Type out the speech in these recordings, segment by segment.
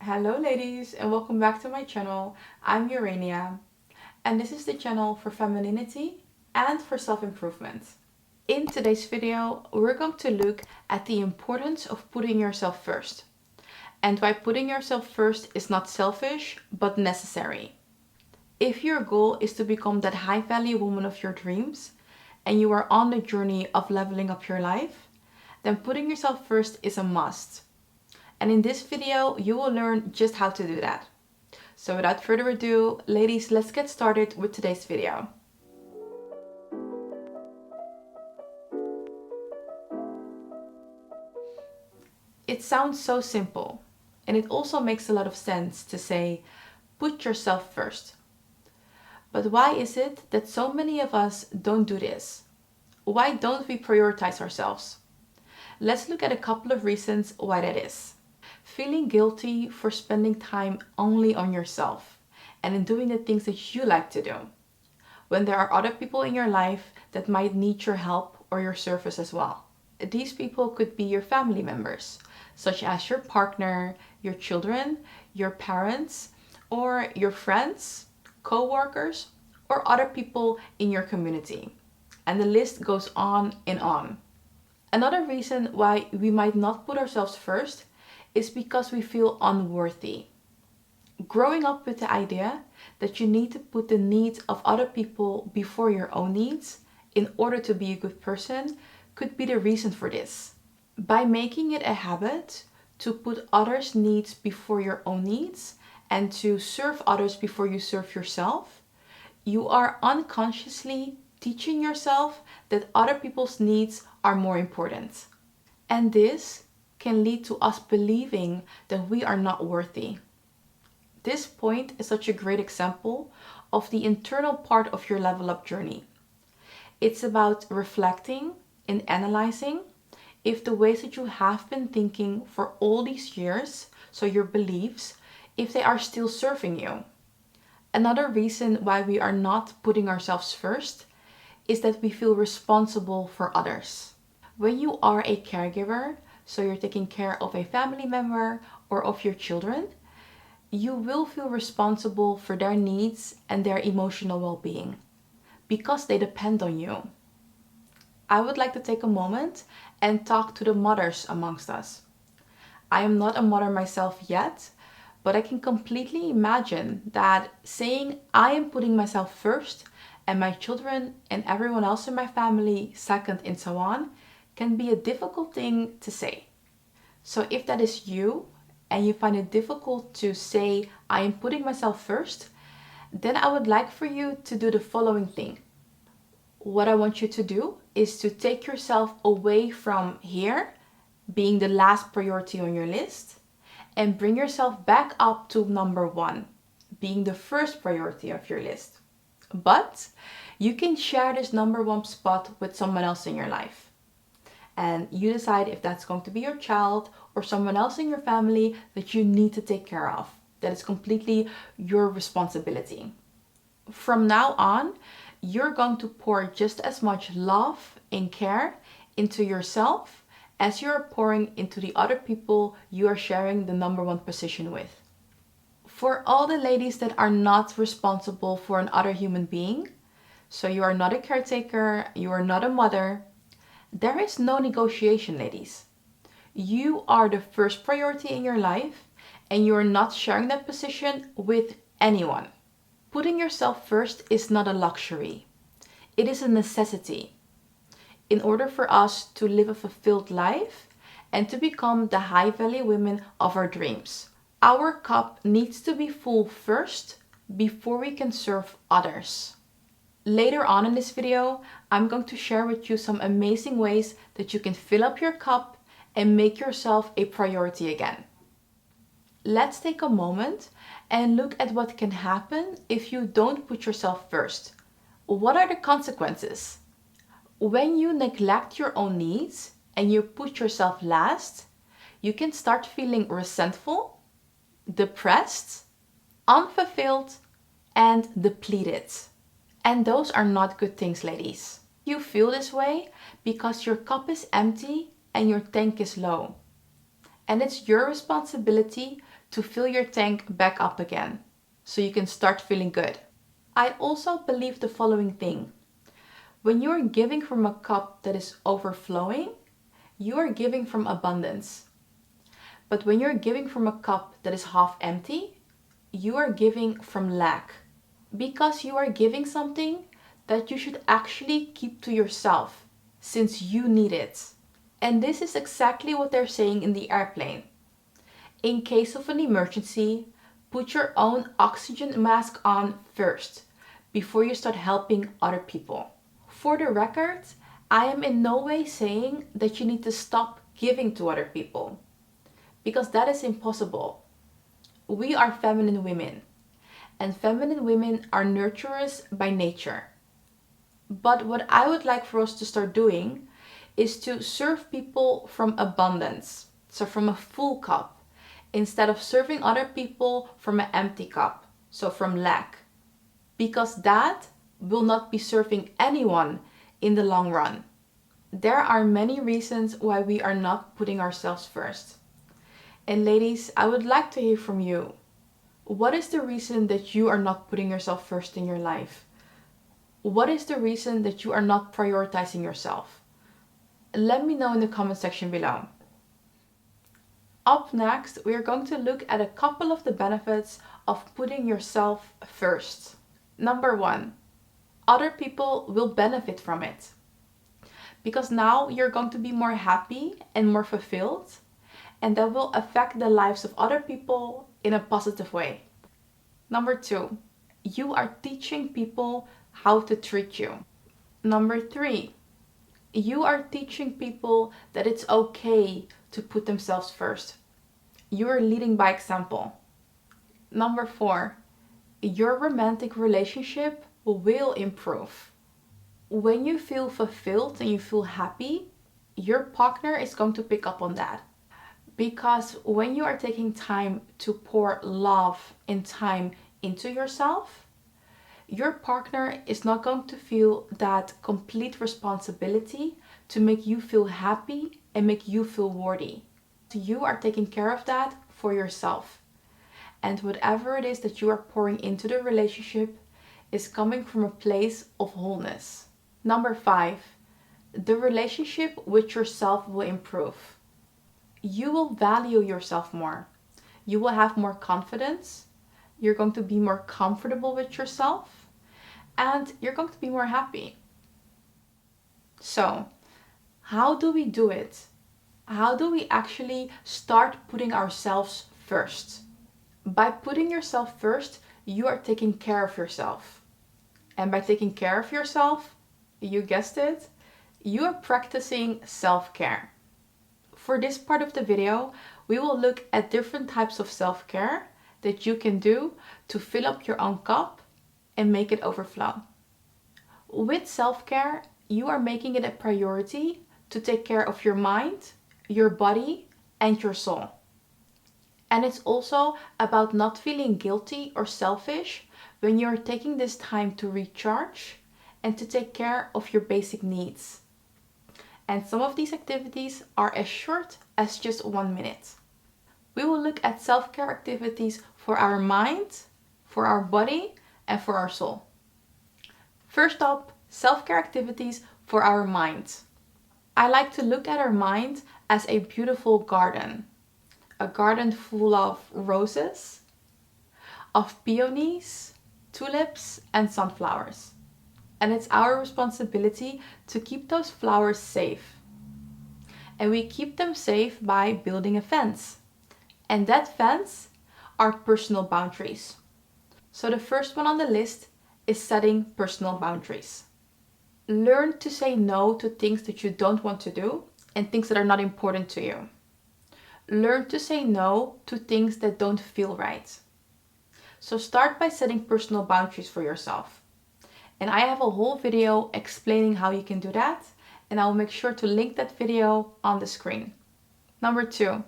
Hello ladies and welcome back to my channel. I'm Urania and this is the channel for femininity and for self-improvement. In today's video, we're going to look at the importance of putting yourself first and why putting yourself first is not selfish but necessary. If your goal is to become that high value woman of your dreams and you are on the journey of leveling up your life, then putting yourself first is a must. And in this video, you will learn just how to do that. So without further ado, ladies, let's get started with today's video. It sounds so simple, and it also makes a lot of sense to say, put yourself first. But why is it that so many of us don't do this? Why don't we prioritize ourselves? Let's look at a couple of reasons why that is. Feeling guilty for spending time only on yourself and in doing the things that you like to do, when there are other people in your life that might need your help or your service as well. These people could be your family members, such as your partner, your children, your parents, or your friends, co-workers, or other people in your community. And the list goes on and on. Another reason why we might not put ourselves first is because we feel unworthy. Growing up with the idea that you need to put the needs of other people before your own needs in order to be a good person could be the reason for this. By making it a habit to put others' needs before your own needs and to serve others before you serve yourself, you are unconsciously teaching yourself that other people's needs are more important. And this can lead to us believing that we are not worthy. This point is such a great example of the internal part of your level up journey. It's about reflecting and analyzing if the ways that you have been thinking for all these years, so your beliefs, if they are still serving you. Another reason why we are not putting ourselves first is that we feel responsible for others. When you are a caregiver, so you're taking care of a family member or of your children, you will feel responsible for their needs and their emotional well-being because they depend on you. I would like to take a moment and talk to the mothers amongst us. I am not a mother myself yet, but I can completely imagine that saying I am putting myself first and my children and everyone else in my family second and so on can be a difficult thing to say. So if that is you and you find it difficult to say I am putting myself first, then I would like for you to do the following thing. What I want you to do is to take yourself away from here, being the last priority on your list, and bring yourself back up to number 1, being the first priority of your list. But you can share this number 1 spot with someone else in your life. And you decide if that's going to be your child or someone else in your family that you need to take care of. That is completely your responsibility. From now on, you're going to pour just as much love and care into yourself as you're pouring into the other people you are sharing the number 1 position with. For all the ladies that are not responsible for another human being, so you are not a caretaker, you are not a mother, there is no negotiation, ladies. You are the first priority in your life and you are not sharing that position with anyone. Putting yourself first is not a luxury. It is a necessity. In order for us to live a fulfilled life and to become the high value women of our dreams, our cup needs to be full first before we can serve others. Later on in this video, I'm going to share with you some amazing ways that you can fill up your cup and make yourself a priority again. Let's take a moment and look at what can happen if you don't put yourself first. What are the consequences? When you neglect your own needs and you put yourself last, you can start feeling resentful, depressed, unfulfilled, and depleted. And those are not good things, ladies. You feel this way because your cup is empty and your tank is low. And it's your responsibility to fill your tank back up again so you can start feeling good. I also believe the following thing. When you are giving from a cup that is overflowing, you are giving from abundance. But when you're giving from a cup that is half empty, you are giving from lack. Because you are giving something that you should actually keep to yourself, since you need it. And this is exactly what they're saying in the airplane. In case of an emergency, put your own oxygen mask on first, before you start helping other people. For the record, I am in no way saying that you need to stop giving to other people, because that is impossible. We are feminine women, and feminine women are nurturers by nature. But what I would like for us to start doing is to serve people from abundance, so from a full cup, instead of serving other people from an empty cup, so from lack. Because that will not be serving anyone in the long run. There are many reasons why we are not putting ourselves first. And ladies, I would like to hear from you. What is the reason that you are not putting yourself first in your life? What is the reason that you are not prioritizing yourself? Let me know in the comment section below. Up next, we are going to look at a couple of the benefits of putting yourself first. Number 1, other people will benefit from it. Because now you're going to be more happy and more fulfilled, and that will affect the lives of other people in a positive way. Number 2, you are teaching people how to treat you. Number 3, you are teaching people that it's okay to put themselves first. You are leading by example. Number 4, your romantic relationship will improve. When you feel fulfilled and you feel happy, your partner is going to pick up on that. Because when you are taking time to pour love and time into yourself, your partner is not going to feel that complete responsibility to make you feel happy and make you feel worthy. You are taking care of that for yourself. And whatever it is that you are pouring into the relationship is coming from a place of wholeness. Number 5, the relationship with yourself will improve. You will value yourself more. You will have more confidence. You're going to be more comfortable with yourself. And you're going to be more happy. So, how do we do it? How do we actually start putting ourselves first? By putting yourself first, you are taking care of yourself. And by taking care of yourself, you guessed it, you are practicing self-care. For this part of the video, we will look at different types of self-care that you can do to fill up your own cup and make it overflow. With self-care, you are making it a priority to take care of your mind, your body, and your soul. And it's also about not feeling guilty or selfish when you're taking this time to recharge and to take care of your basic needs. And some of these activities are as short as just 1 minute. We will look at self-care activities for our mind, for our body, and for our soul. First up, self-care activities for our mind. I like to look at our mind as a beautiful garden. A garden full of roses, of peonies, tulips, and sunflowers. And it's our responsibility to keep those flowers safe. And we keep them safe by building a fence. And that fence are personal boundaries. So the first one on the list is setting personal boundaries. Learn to say no to things that you don't want to do and things that are not important to you. Learn to say no to things that don't feel right. So start by setting personal boundaries for yourself. And I have a whole video explaining how you can do that, and I'll make sure to link that video on the screen. Number 2,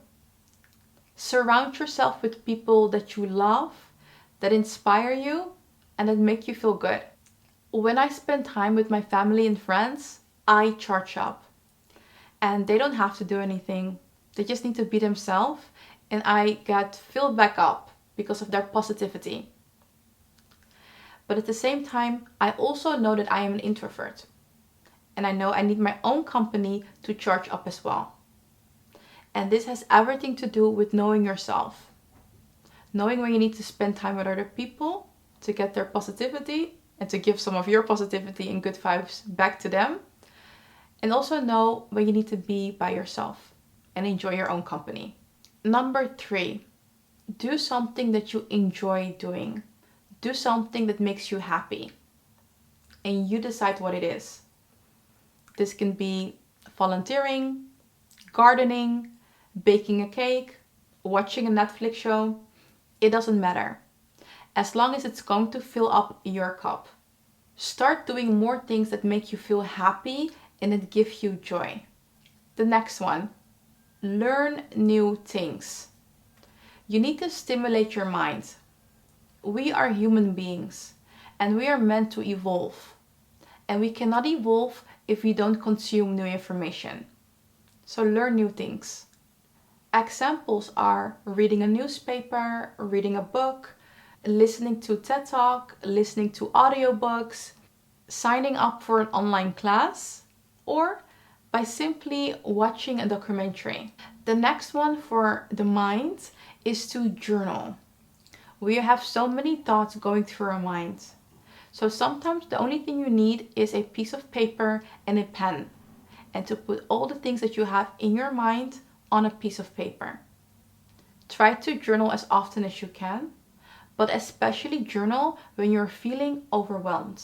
surround yourself with people that you love, that inspire you, and that make you feel good. When I spend time with my family and friends, I charge up. And they don't have to do anything. They just need to be themselves and I get filled back up because of their positivity. But at the same time, I also know that I am an introvert. And I know I need my own company to charge up as well. And this has everything to do with knowing yourself. Knowing when you need to spend time with other people to get their positivity and to give some of your positivity and good vibes back to them. And also know when you need to be by yourself and enjoy your own company. Number 3, do something that you enjoy doing. Do something that makes you happy. And you decide what it is. This can be volunteering, gardening, baking a cake, watching a Netflix show. It doesn't matter. As long as it's going to fill up your cup. Start doing more things that make you feel happy and that give you joy. The next one, learn new things. You need to stimulate your mind. We are human beings and we are meant to evolve. And we cannot evolve if we don't consume new information. So learn new things. Examples are reading a newspaper, reading a book, listening to TED Talk, listening to audiobooks, signing up for an online class, or by simply watching a documentary. The next one for the mind is to journal. We have so many thoughts going through our mind. So sometimes the only thing you need is a piece of paper and a pen, and to put all the things that you have in your mind on a piece of paper. Try to journal as often as you can, but especially journal when you're feeling overwhelmed.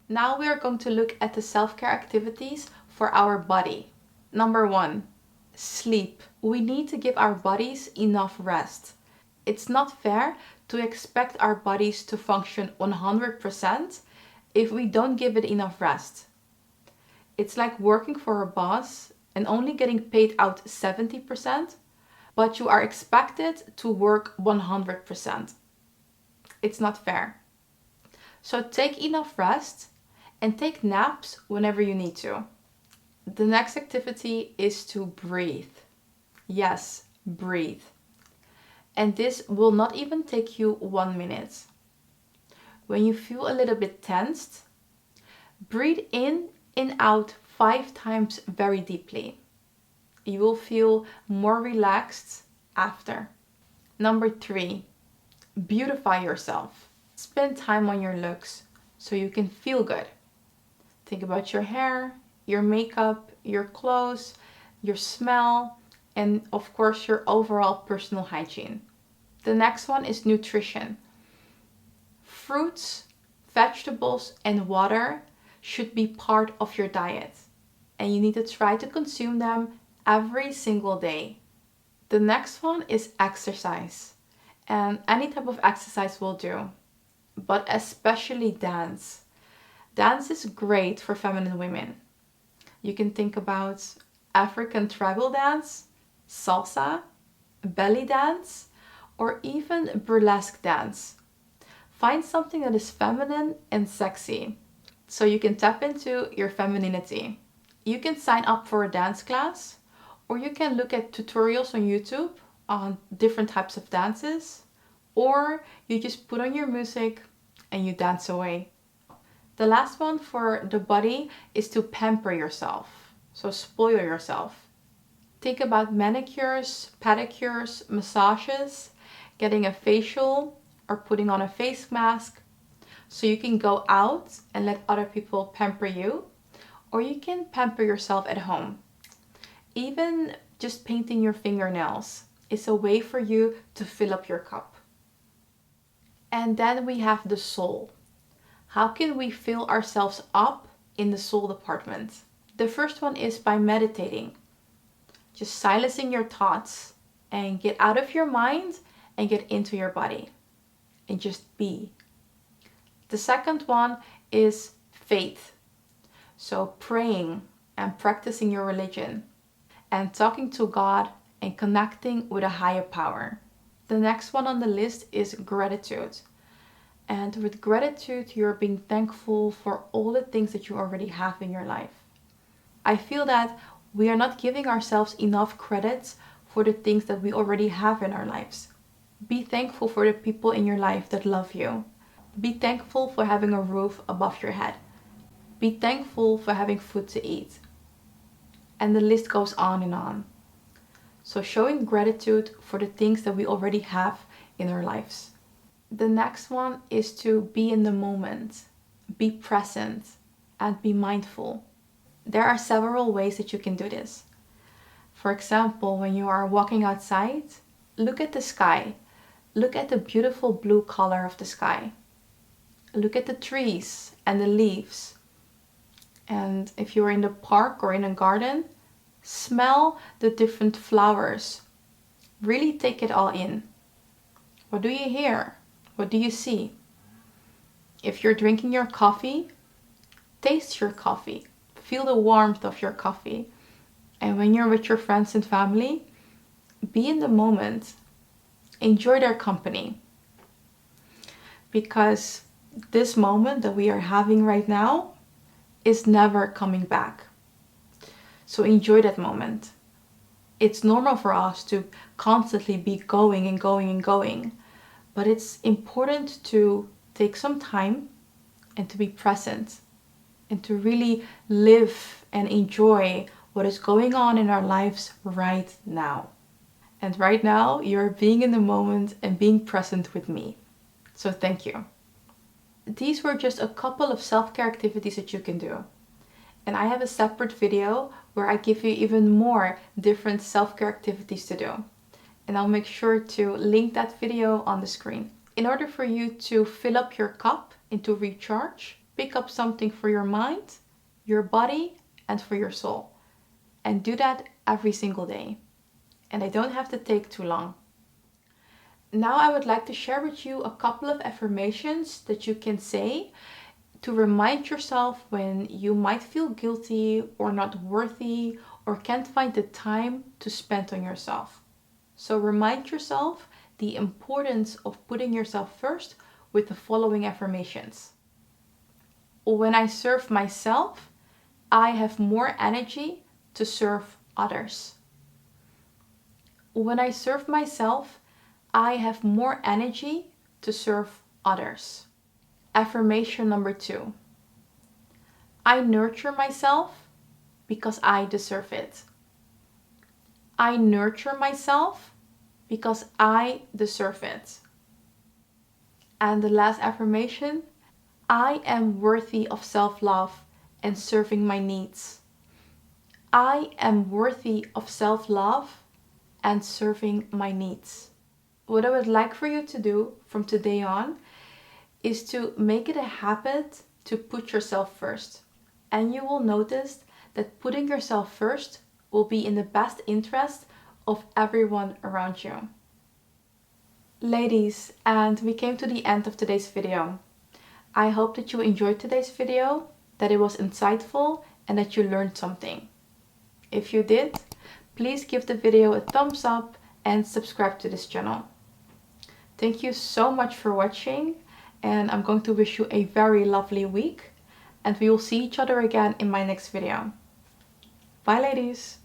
Now we are going to look at the self-care activities for our body. Number 1, sleep. We need to give our bodies enough rest. It's not fair to expect our bodies to function 100% if we don't give it enough rest. It's like working for a boss and only getting paid out 70%, but you are expected to work 100%. It's not fair. So take enough rest and take naps whenever you need to. The next activity is to breathe. Yes, breathe. And this will not even take you 1 minute. When you feel a little bit tensed, breathe in and out 5 times very deeply. You will feel more relaxed after. Number 3, beautify yourself. Spend time on your looks so you can feel good. Think about your hair, your makeup, your clothes, your smell, and of course your overall personal hygiene. The next one is nutrition. Fruits, vegetables, and water should be part of your diet, and you need to try to consume them every single day. The next one is exercise, and any type of exercise will do, but especially dance. Dance is great for feminine women. You can think about African tribal dance, salsa, belly dance, or even burlesque dance. Find something that is feminine and sexy so you can tap into your femininity. You can sign up for a dance class, or you can look at tutorials on YouTube on different types of dances, or you just put on your music and you dance away. The last one for the body is to pamper yourself. So spoil yourself. Think about manicures, pedicures, massages, getting a facial, or putting on a face mask. So you can go out and let other people pamper you, or you can pamper yourself at home. Even just painting your fingernails is a way for you to fill up your cup. And then we have the soul. How can we fill ourselves up in the soul department? The first one is by meditating. Just silencing your thoughts and get out of your mind and get into your body and just be. The second one is faith. So praying and practicing your religion and talking to God and connecting with a higher power. The next one on the list is gratitude. And with gratitude, you're being thankful for all the things that you already have in your life. I feel that we are not giving ourselves enough credit for the things that we already have in our lives. Be thankful for the people in your life that love you. Be thankful for having a roof above your head. Be thankful for having food to eat. And the list goes on and on. So showing gratitude for the things that we already have in our lives. The next one is to be in the moment, be present, and be mindful. There are several ways that you can do this. For example, when you are walking outside, look at the sky. Look at the beautiful blue color of the sky. Look at the trees and the leaves. And if you're in the park or in a garden, smell the different flowers. Really take it all in. What do you hear? What do you see? If you're drinking your coffee, taste your coffee. Feel the warmth of your coffee. And when you're with your friends and family, be in the moment. Enjoy their company. Because this moment that we are having right now is never coming back. So enjoy that moment. It's normal for us to constantly be going and going and going. But it's important to take some time and to be present and to really live and enjoy what is going on in our lives right now. And right now, you're being in the moment and being present with me. So thank you. These were just a couple of self-care activities that you can do. And I have a separate video where I give you even more different self-care activities to do. And I'll make sure to link that video on the screen. In order for you to fill up your cup and to recharge, pick up something for your mind, your body, and for your soul. And do that every single day. And they don't have to take too long. Now I would like to share with you a couple of affirmations that you can say to remind yourself when you might feel guilty or not worthy or can't find the time to spend on yourself. So remind yourself the importance of putting yourself first with the following affirmations. When I serve myself, I have more energy to serve others. When I serve myself, I have more energy to serve others. Affirmation number 2. I nurture myself because I deserve it. I nurture myself because I deserve it. And the last affirmation, I am worthy of self-love and serving my needs. I am worthy of self-love and serving my needs. What I would like for you to do from today on is to make it a habit to put yourself first. And you will notice that putting yourself first will be in the best interest of everyone around you. Ladies, and we came to the end of today's video. I hope that you enjoyed today's video, that it was insightful, and that you learned something. If you did, please give the video a thumbs up and subscribe to this channel. Thank you so much for watching, and I'm going to wish you a very lovely week, and we will see each other again in my next video. Bye ladies!